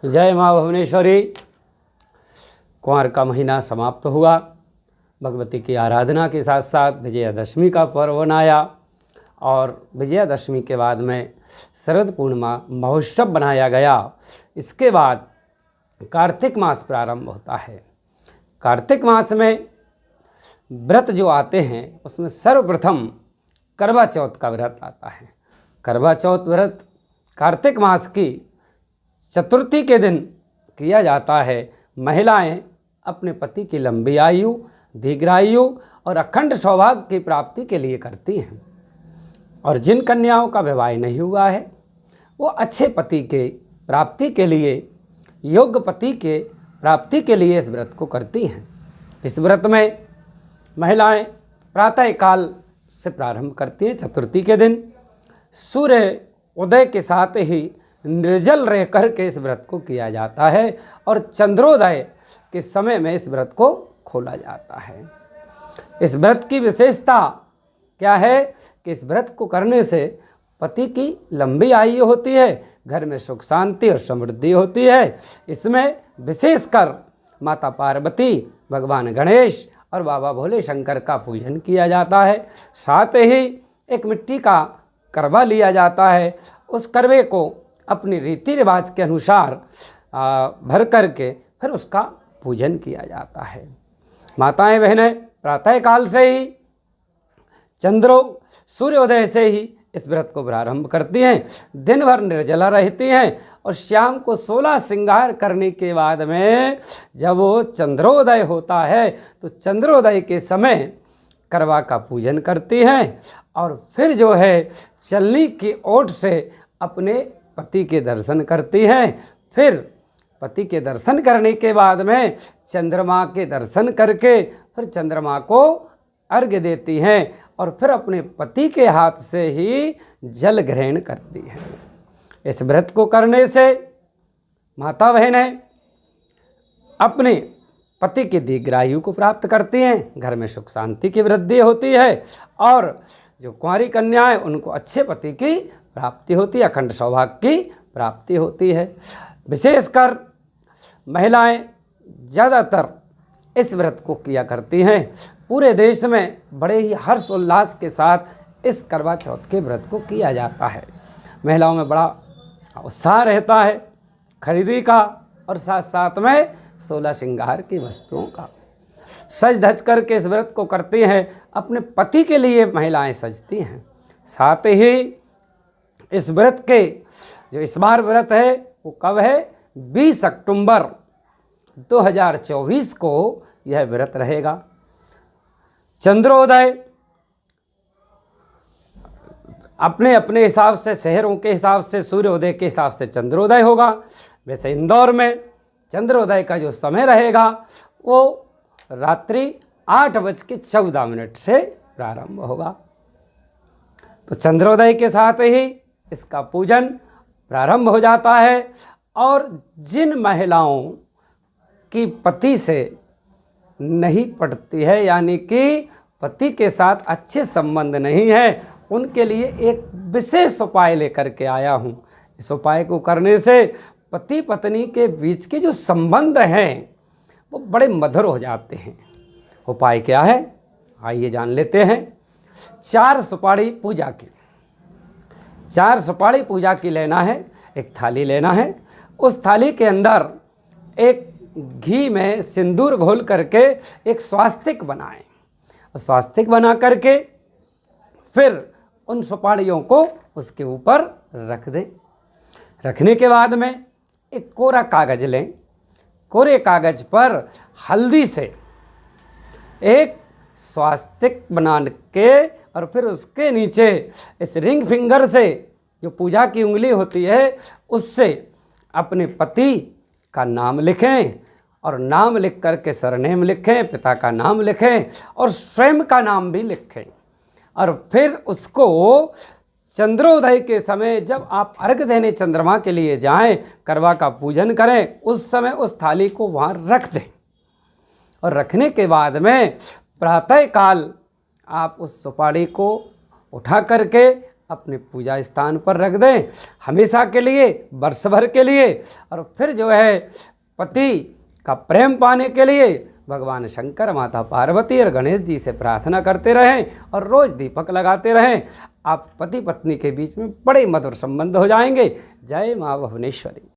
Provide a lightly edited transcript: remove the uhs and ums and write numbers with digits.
जय माँ भुवनेश्वरी। कुंवर का महीना समाप्त हुआ। भगवती की आराधना के साथ साथ विजयादशमी का पर्व मनाया और विजयादशमी के बाद में शरद पूर्णिमा महोत्सव बनाया गया। इसके बाद कार्तिक मास प्रारंभ होता है। कार्तिक मास में व्रत जो आते हैं उसमें सर्वप्रथम करवा चौथ का व्रत आता है। करवा चौथ व्रत कार्तिक मास की चतुर्थी के दिन किया जाता है। महिलाएं अपने पति की लंबी आयु, दीर्घायु और अखंड सौभाग्य की प्राप्ति के लिए करती हैं। और जिन कन्याओं का विवाह नहीं हुआ है वो अच्छे पति के प्राप्ति के लिए, योग्य पति के प्राप्ति के लिए इस व्रत को करती हैं। इस व्रत में महिलाएं प्रातः काल से प्रारंभ करती हैं। चतुर्थी के दिन सूर्य उदय के साथ ही निर्जल रह कर के इस व्रत को किया जाता है और चंद्रोदय के समय में इस व्रत को खोला जाता है। इस व्रत की विशेषता क्या है कि इस व्रत को करने से पति की लंबी आयु होती है, घर में सुख शांति और समृद्धि होती है। इसमें विशेषकर माता पार्वती, भगवान गणेश और बाबा भोले शंकर का पूजन किया जाता है। साथ ही एक मिट्टी का करवा लिया जाता है। उस करवे को अपनी रीति रिवाज के अनुसार भर करके फिर उसका पूजन किया जाता है। माताएं बहनें प्रातः काल से ही सूर्योदय से ही इस व्रत को प्रारंभ करती हैं। दिन भर निर्जला रहती हैं और शाम को 16 श्रृंगार करने के बाद में जब वो चंद्रोदय होता है तो चंद्रोदय के समय करवा का पूजन करती हैं और फिर जो है चलनी की ओट से अपने पति के दर्शन करती हैं। फिर पति के दर्शन करने के बाद में चंद्रमा के दर्शन करके फिर चंद्रमा को अर्घ्य देती हैं और फिर अपने पति के हाथ से ही जल ग्रहण करती हैं। इस व्रत को करने से माता बहनें अपने पति की दीर्घायु को प्राप्त करती हैं, घर में सुख शांति की वृद्धि होती है और जो कुंवारी कन्याएं उनको अच्छे पति की प्राप्ति होती है, अखंड सौभाग्य की प्राप्ति होती है। विशेषकर महिलाएं ज़्यादातर इस व्रत को किया करती हैं। पूरे देश में बड़े ही हर्ष उल्लास के साथ इस करवा चौथ के व्रत को किया जाता है। महिलाओं में बड़ा उत्साह रहता है खरीदी का और साथ साथ में 16 श्रृंगार की वस्तुओं का। सज धज करके इस व्रत को करती हैं। अपने पति के लिए महिलाएं सजती हैं। साथ ही इस व्रत के जो इस बार व्रत है वो कब है? 20 अक्टूबर 2024 को यह व्रत रहेगा। चंद्रोदय अपने अपने हिसाब से, शहरों के हिसाब से सूर्योदय के हिसाब से चंद्रोदय होगा। वैसे इंदौर में चंद्रोदय का जो समय रहेगा वो रात्रि 8:14 से प्रारंभ होगा। तो चंद्रोदय के साथ ही इसका पूजन प्रारंभ हो जाता है और जिन महिलाओं की पति से नहीं पटती है, यानी कि पति के साथ अच्छे संबंध नहीं है, उनके लिए एक विशेष उपाय लेकर के आया हूँ। इस उपाय को करने से पति पत्नी के बीच के जो संबंध हैं वो बड़े मधुर हो जाते हैं। उपाय क्या है आइए जान लेते हैं। 4 सुपारी पूजा की, 4 सुपारी पूजा की लेना है। एक थाली लेना है। उस थाली के अंदर एक घी में सिंदूर घोल करके एक स्वास्तिक बनाएं। स्वास्तिक बना करके फिर उन सुपारियों को उसके ऊपर रख दें। रखने के बाद में एक कोरा कागज लें। कोरे कागज पर हल्दी से एक स्वास्तिक बना के और फिर उसके नीचे इस रिंग फिंगर से, जो पूजा की उंगली होती है, उससे अपने पति का नाम लिखें और नाम लिख कर के सरनेम लिखें, पिता का नाम लिखें और स्वयं का नाम भी लिखें। और फिर उसको चंद्रोदय के समय जब आप अर्घ्य देने चंद्रमा के लिए जाएं, करवा का पूजन करें, उस समय उस थाली को वहाँ रख दें। और रखने के बाद में प्रातः काल आप उस सुपारी को उठा करके अपने पूजा स्थान पर रख दें हमेशा के लिए, वर्ष भर के लिए। और फिर जो है पति का प्रेम पाने के लिए भगवान शंकर, माता पार्वती और गणेश जी से प्रार्थना करते रहें और रोज़ दीपक लगाते रहें। आप पति पत्नी के बीच में बड़े मधुर संबंध हो जाएंगे। जय माँ भुवनेश्वरी।